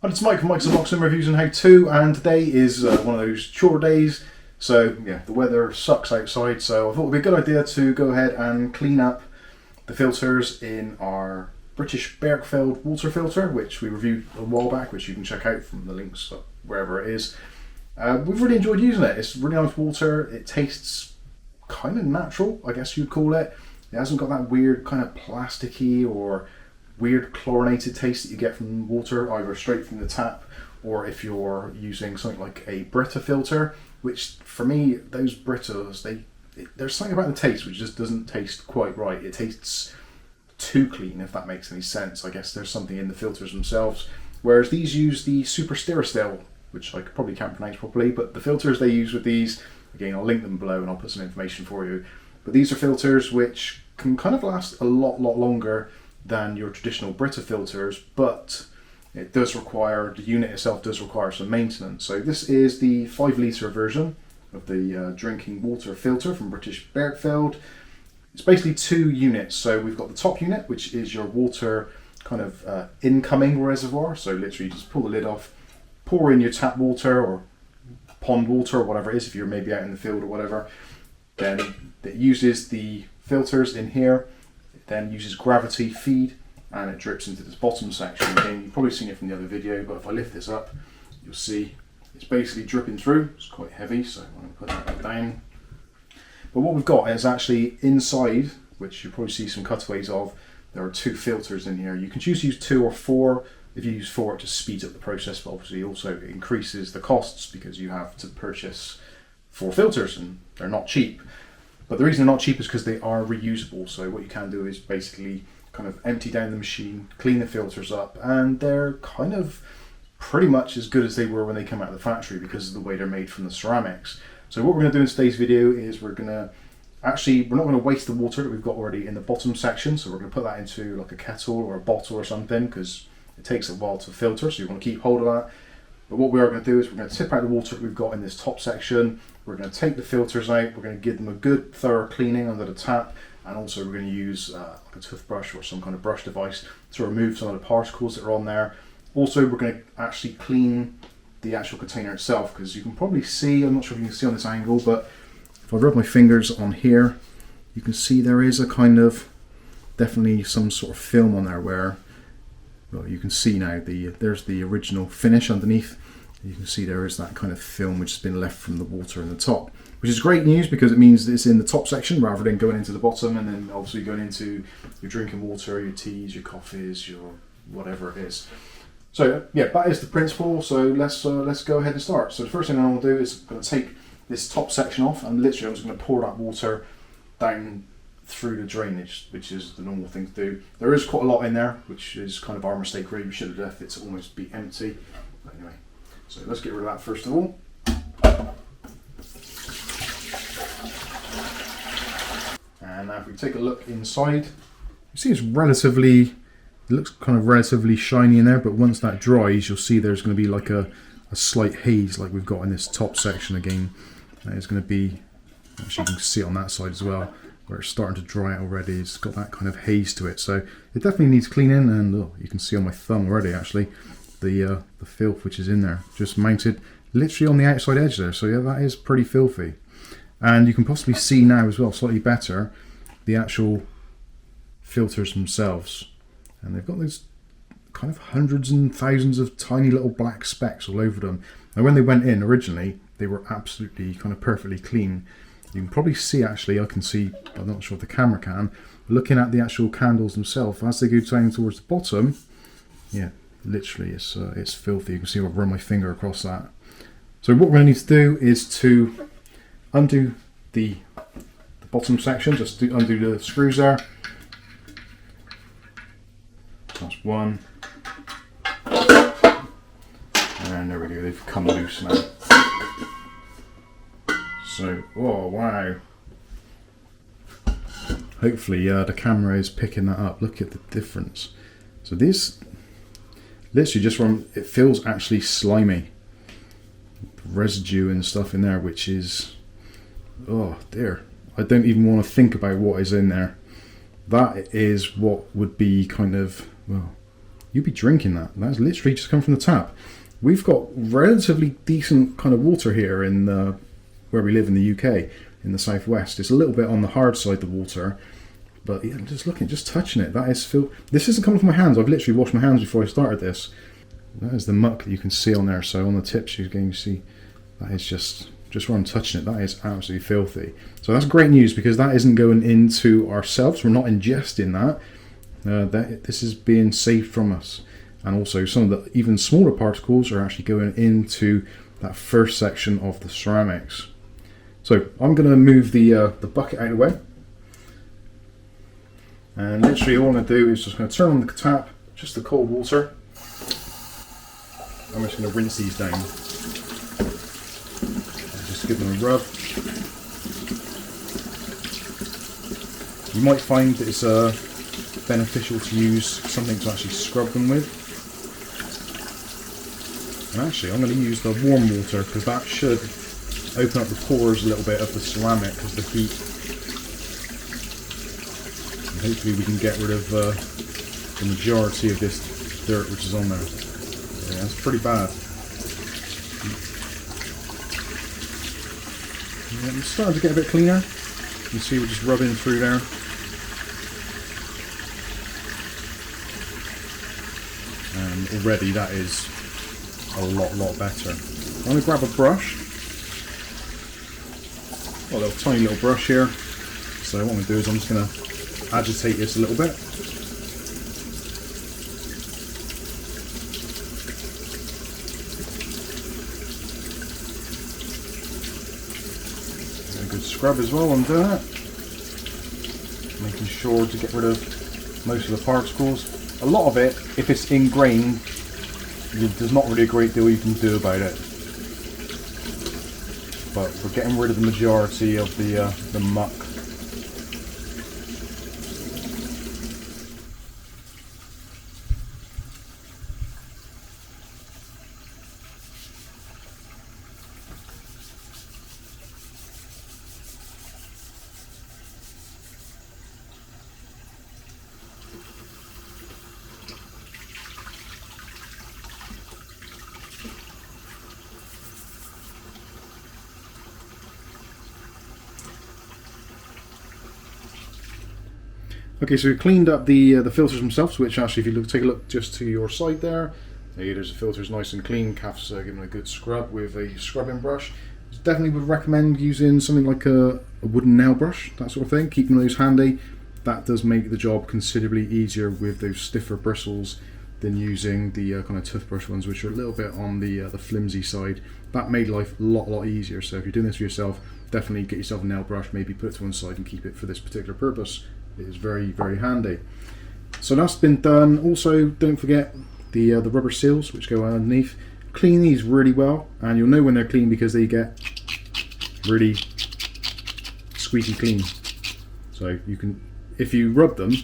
Hi, it's Mike from Mike's Unboxing Reviews and How To, and today is one of those chore days. So yeah, the weather sucks outside, so I thought it would be a good idea to go ahead and clean up the filters in our British Berkefeld water filter, which we reviewed a while back, which you can check out from the links wherever it is. We've really enjoyed using it. It's really nice water. It tastes kind of natural, I guess you'd call it. It hasn't got that weird kind of plasticky or weird chlorinated taste that you get from water, either straight from the tap or if you're using something like a Brita filter, which for me, those Britas, there's something about the taste which just doesn't taste quite right. It tastes too clean, if that makes any sense. I guess there's something in the filters themselves, whereas these use the Super Stirastil, which I probably can't pronounce properly, but the filters they use with these, again, I'll link them below and I'll put some information for you, but these are filters which can kind of last a lot longer than your traditional Brita filters, but it does require, the unit itself does require some maintenance. So this is the 5 litre version of the drinking water filter from British Berkefeld. It's basically 2 units. So we've got the top unit, which is your water kind of incoming reservoir. So literally just pull the lid off, pour in your tap water or pond water or whatever it is, if you're maybe out in the field or whatever. Then it uses the filters in here. Then uses gravity feed and it drips into this bottom section. Again, you've probably seen it from the other video, but if I lift this up, you'll see it's basically dripping through. It's quite heavy, so I'm going to put that down. But what we've got is actually inside, which you'll probably see some cutaways of, there are 2 filters in here. You can choose to use 2 or 4. If you use 4, it just speeds up the process, but obviously also increases the costs because you have to purchase 4 filters and they're not cheap. But the reason they're not cheap is because they are reusable. So what you can do is basically kind of empty down the machine, clean the filters up, and they're kind of pretty much as good as they were when they came out of the factory because of the way they're made from the ceramics. So what we're going to do in today's video is we're not going to waste the water that we've got already in the bottom section. So we're going to put that into like a kettle or a bottle or something because it takes a while to filter. So you want to keep hold of that. But what we are going to do is we're going to tip out the water that we've got in this top section. We're going to take the filters out. We're going to give them a good thorough cleaning under the tap. And also we're going to use like a toothbrush or some kind of brush device to remove some of the particles that are on there. Also, we're going to actually clean the actual container itself because you can probably see, I'm not sure if you can see on this angle, but if I rub my fingers on here, you can see there is a kind of, definitely some sort of film on there where, well, you can see now there's the original finish underneath. You can see there is that kind of film which has been left from the water in the top, which is great news because it means that it's in the top section rather than going into the bottom and then obviously going into your drinking water, your teas, your coffees, your whatever it is. So yeah, that is the principle. So let's go ahead and start. So the first thing I want to do is I'm going to take this top section off and literally I'm just going to pour that water down through the drainage, which is the normal thing to do. There is quite a lot in there, which is kind of our mistake really. We should have left it to almost be empty. But anyway, so let's get rid of that first of all. And now if we take a look inside, you see it looks kind of relatively shiny in there, but once that dries, you'll see there's going to be like a slight haze like we've got in this top section again. It's going to be, actually you can see it on that side as well, where it's starting to dry out already. It's got that kind of haze to it, so it definitely needs cleaning. And oh, you can see on my thumb already actually the filth which is in there, just mounted literally on the outside edge there. So yeah, that is pretty filthy. And you can possibly see now as well, slightly better, the actual filters themselves. And they've got these kind of hundreds and thousands of tiny little black specks all over them. And when they went in originally, they were absolutely kind of perfectly clean. You can probably see actually, I can see, I'm not sure if the camera can, looking at the actual candles themselves, as they go down towards the bottom, yeah, literally it's filthy. You can see I've run my finger across that. So what we're going to need to do is to undo the bottom section, just to undo the screws there. That's one. And there we go, they've come loose now. So, oh wow. Hopefully the camera is picking that up. Look at the difference. So this, literally just from, it feels actually slimy. Residue and stuff in there, which is, oh dear. I don't even want to think about what is in there. That is what would be kind of, well, you'd be drinking that. That's literally just come from the tap. We've got relatively decent kind of water here in where we live in the UK, in the southwest. It's a little bit on the hard side, the water, but yeah, just looking, just touching it, that is this isn't coming from my hands. I've literally washed my hands before I started this. That is the muck that you can see on there. So on the tips you can see that is just where I'm touching it, that is absolutely filthy. So that's great news, because that isn't going into ourselves. We're not ingesting that. This is being saved from us. And also some of the even smaller particles are actually going into that first section of the ceramics. So I'm going to move the bucket out of the way. And literally all I'm going to do is just going to turn on the tap, just the cold water. I'm just going to rinse these down. Just give them a rub. You might find that it's beneficial to use something to actually scrub them with. And actually I'm going to use the warm water, because that should open up the pores a little bit of the ceramic because of the heat. And hopefully we can get rid of the majority of this dirt which is on there. Yeah, it's pretty bad. Yeah, it's starting to get a bit cleaner. You can see we're just rubbing through there. And already that is a lot better. I'm going to grab a brush. A little tiny little brush here. So what I'm going to do is I'm just going to agitate this a little bit. A good scrub as well on doing it. Making sure to get rid of most of the particles. A lot of it, if it's ingrained, there's not really a great deal you can do about it. But we're getting rid of the majority of the muck. Okay, so we've cleaned up the filters themselves, which actually, if you take a look just to your side there, there's the filters nice and clean. Kath's given a good scrub with a scrubbing brush. Definitely would recommend using something like a wooden nail brush, that sort of thing, keeping those handy. That does make the job considerably easier with those stiffer bristles than using the kind of toothbrush ones, which are a little bit on the flimsy side. That made life a lot easier. So if you're doing this for yourself, definitely get yourself a nail brush, maybe put it to one side and keep it for this particular purpose. It is very handy. So that's been done. Also, don't forget the rubber seals which go underneath. Clean these really well, and you'll know when they're clean because they get really squeaky clean. So you can, if you rub them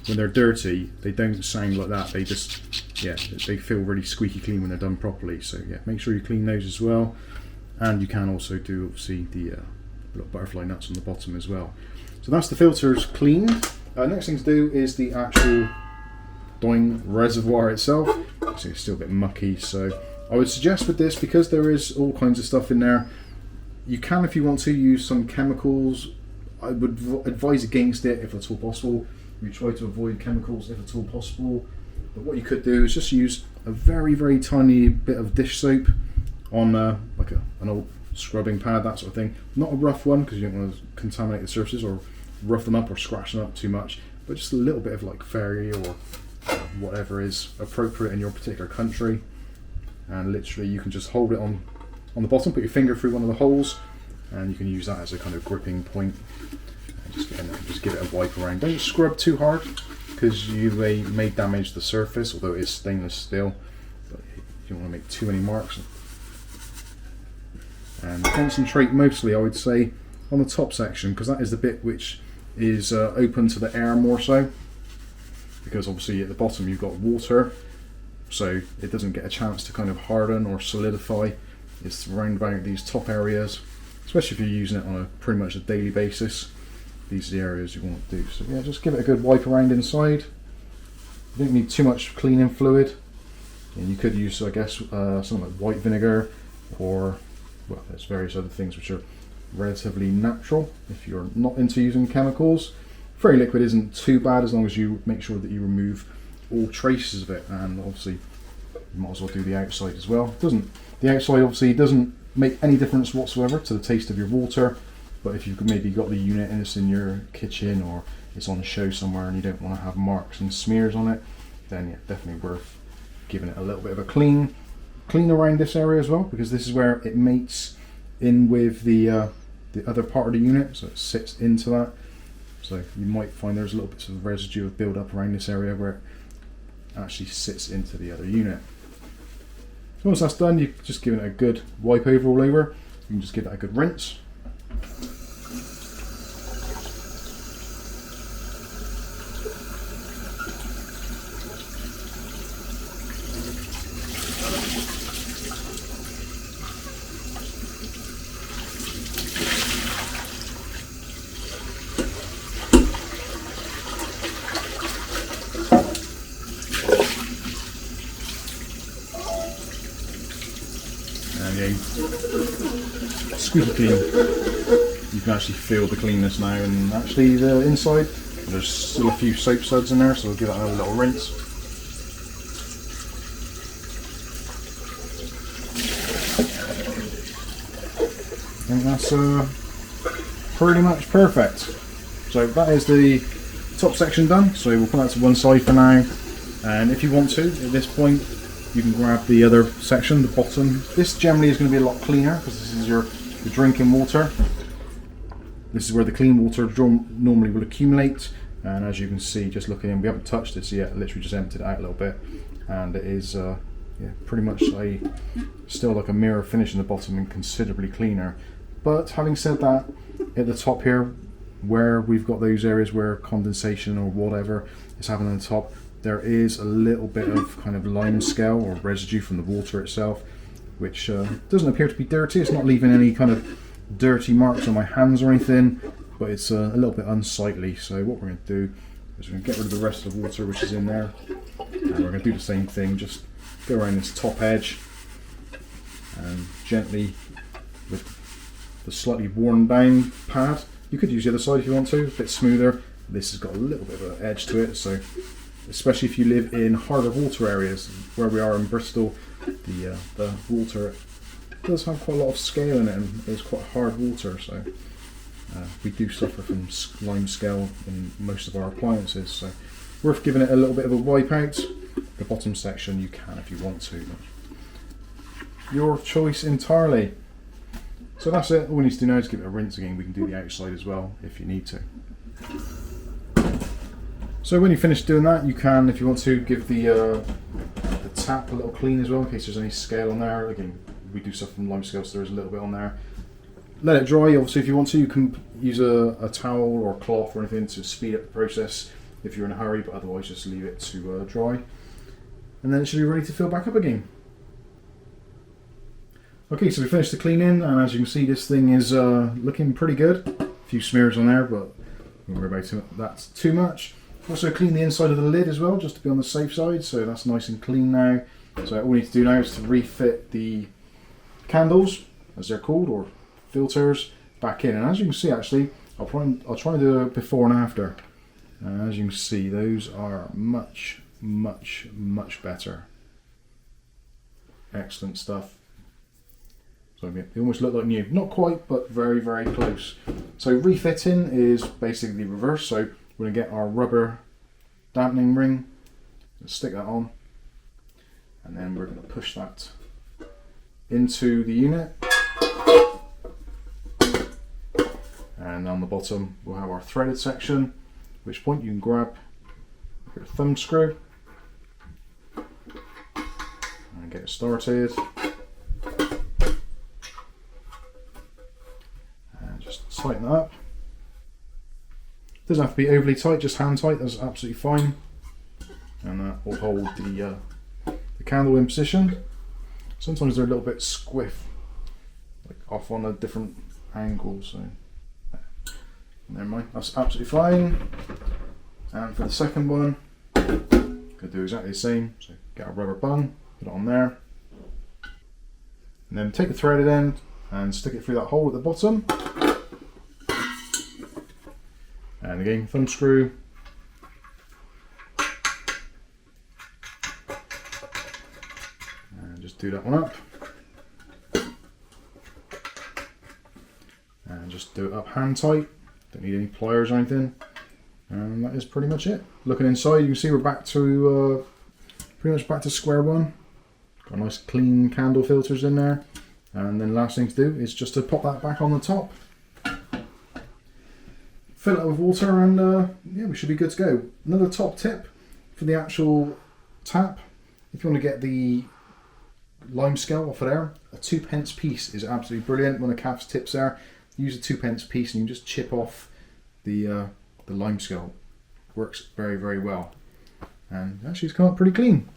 when they're dirty, they don't sound like that. They just, yeah, they feel really squeaky clean when they're done properly. So yeah, make sure you clean those as well. And you can also do obviously the little butterfly nuts on the bottom as well. So that's the filters cleaned. Next thing to do is the actual Doulton reservoir itself. So it's still a bit mucky, so I would suggest with this, because there is all kinds of stuff in there, you can, if you want to, use some chemicals. I would advise against it if at all possible. You try to avoid chemicals if at all possible. But what you could do is just use a very tiny bit of dish soap on like an old scrubbing pad, that sort of thing. Not a rough one, because you don't want to contaminate the surfaces or rough them up or scratch them up too much, but just a little bit of like fairy or whatever is appropriate in your particular country. And literally you can just hold it on the bottom, put your finger through one of the holes, and you can use that as a kind of gripping point. And just give it a wipe around. Don't scrub too hard, because you may damage the surface, although it is stainless steel. But you don't want to make too many marks. And concentrate mostly, I would say, on the top section, because that is the bit which is open to the air more so, because obviously at the bottom you've got water, so it doesn't get a chance to kind of harden or solidify. It's around about these top areas, especially if you're using it on a pretty much a daily basis. These are the areas you want to do. So yeah, just give it a good wipe around inside. You don't need too much cleaning fluid. And you could use, I guess, something like white vinegar, or well, there's various other things which are relatively natural if you're not into using chemicals. Fairy liquid isn't too bad as long as you make sure that you remove all traces of it, and obviously you might as well do the outside as well. The outside obviously doesn't make any difference whatsoever to the taste of your water, but if you've maybe got the unit and it's in your kitchen or it's on show somewhere and you don't want to have marks and smears on it, then yeah, definitely worth giving it a little bit of a clean around this area as well, because this is where it mates in with the other part of the unit, so it sits into that. So you might find there's a little bit of residue of build up around this area where it actually sits into the other unit. So once that's done, you just give it a good wipe over all over. You can just give that a good rinse. Squeaky clean. You can actually feel the cleanness now, and actually the inside, there's still a few soap suds in there, so we'll give that a little rinse. I think that's pretty much perfect. So that is the top section done, so we'll put that to one side for now, and if you want to, at this point, you can grab the other section, the bottom. This generally is going to be a lot cleaner because this is your drinking water. This is where the clean water normally will accumulate, and as you can see, just looking in, we haven't touched this yet, literally just emptied it out a little bit, and it is yeah, pretty much still like a mirror finish in the bottom and considerably cleaner. But having said that, at the top here, where we've got those areas where condensation or whatever is happening on the top, there is a little bit of kind of lime scale or residue from the water itself, which doesn't appear to be dirty. It's not leaving any kind of dirty marks on my hands or anything, but it's a little bit unsightly. So what we're going to do is we're going to get rid of the rest of the water which is in there, and we're going to do the same thing, just go around this top edge and gently with the slightly worn down pad. You could use the other side if you want to, a bit smoother. This has got a little bit of an edge to it, so especially if you live in harder water areas, where we are in Bristol, the water does have quite a lot of scale in it, and it's quite hard water, so we do suffer from lime scale in most of our appliances, so worth giving it a little bit of a wipe out. The bottom section you can if you want to, your choice entirely. So that's it. All we need to do now is give it a rinse again. We can do the outside as well if you need to. So when you finish doing that, you can, if you want to, give the tap a little clean as well, in case there's any scale on there. Again, we do suffer from lime scale, so there's a little bit on there. Let it dry. Obviously, if you want to, you can use a towel or a cloth or anything to speed up the process if you're in a hurry, but otherwise just leave it to dry. And then it should be ready to fill back up again. Okay, so we finished the cleaning, and as you can see, this thing is looking pretty good. A few smears on there, but don't worry about that too much. Also clean the inside of the lid as well, just to be on the safe side, so that's nice and clean now. So all we need to do now is to refit the candles, as they're called, or filters, back in. And as you can see, actually, I'll try and do a before and after. And as you can see, those are much, much, much better. Excellent stuff. So they almost look like new. Not quite, but very, very close. So refitting is basically reverse. So we're going to get our rubber dampening ring, stick that on, and then we're going to push that into the unit. And on the bottom we'll have our threaded section, at which point you can grab your thumb screw and get it started. Tighten that up. Doesn't have to be overly tight, just hand tight, that's absolutely fine. And that will hold the candle in position. Sometimes they're a little bit squiff, like off on a different angle, so never mind, that's absolutely fine. And for the second one, Could do exactly the same. So get a rubber bung, put it on there, and then take the threaded end and stick it through that hole at the bottom. And again, thumb screw. And just do that one up. And just do it up hand tight. Don't need any pliers or anything. And that is pretty much it. Looking inside, you can see we're back to pretty much back to square one. Got nice clean candle filters in there. And then last thing to do is just to pop that back on the top. Fill it with water, and yeah, we should be good to go. Another top tip for the actual tap: if you want to get the lime scale off of there, a 2p piece is absolutely brilliant. One of the cap's tips there: use a 2p piece, and you just chip off the lime scale. Works very, very well, and actually it's come up pretty clean.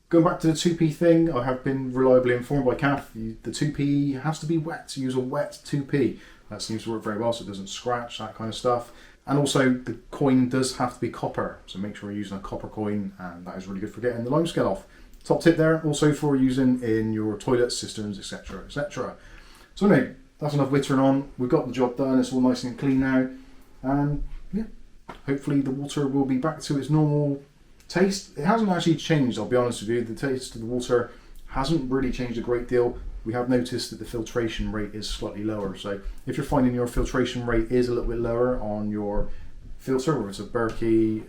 Going back to the 2p thing, I have been reliably informed by CAF, the 2p has to be wet. Use a wet 2p. That seems to work very well, so it doesn't scratch, that kind of stuff. And also the coin does have to be copper, so make sure you're using a copper coin, and that is really good for getting the lime scale off. Top tip there, also for using in your toilets, cisterns, etc, etc. So anyway, that's enough wittering on. We've got the job done, it's all nice and clean now, and yeah, hopefully the water will be back to its normal taste. It hasn't actually changed, I'll be honest with you. The taste of the water hasn't really changed a great deal. We have noticed that the filtration rate is slightly lower. So if you're finding your filtration rate is a little bit lower on your filter, whether it's a Berkey,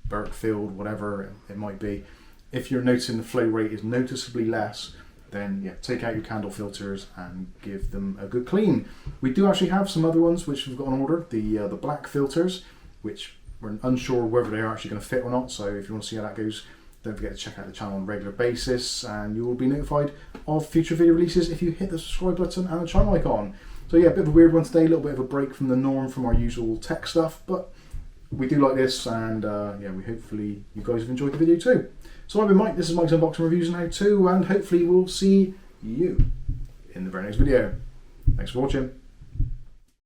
Berkefeld, whatever it might be, if you're noticing the flow rate is noticeably less, then yeah, take out your candle filters and give them a good clean. We do actually have some other ones which we've got on order, the black filters, which we're unsure whether they're actually going to fit or not. So if you want to see how that goes, don't forget to check out the channel on a regular basis, and you will be notified of future video releases if you hit the subscribe button and the channel icon. So yeah, a bit of a weird one today, a little bit of a break from the norm from our usual tech stuff, but we do like this, and yeah, hopefully you guys have enjoyed the video too. So I've been Mike, this is Mike's Unboxing Reviews now too, and hopefully we'll see you in the very next video. Thanks for watching.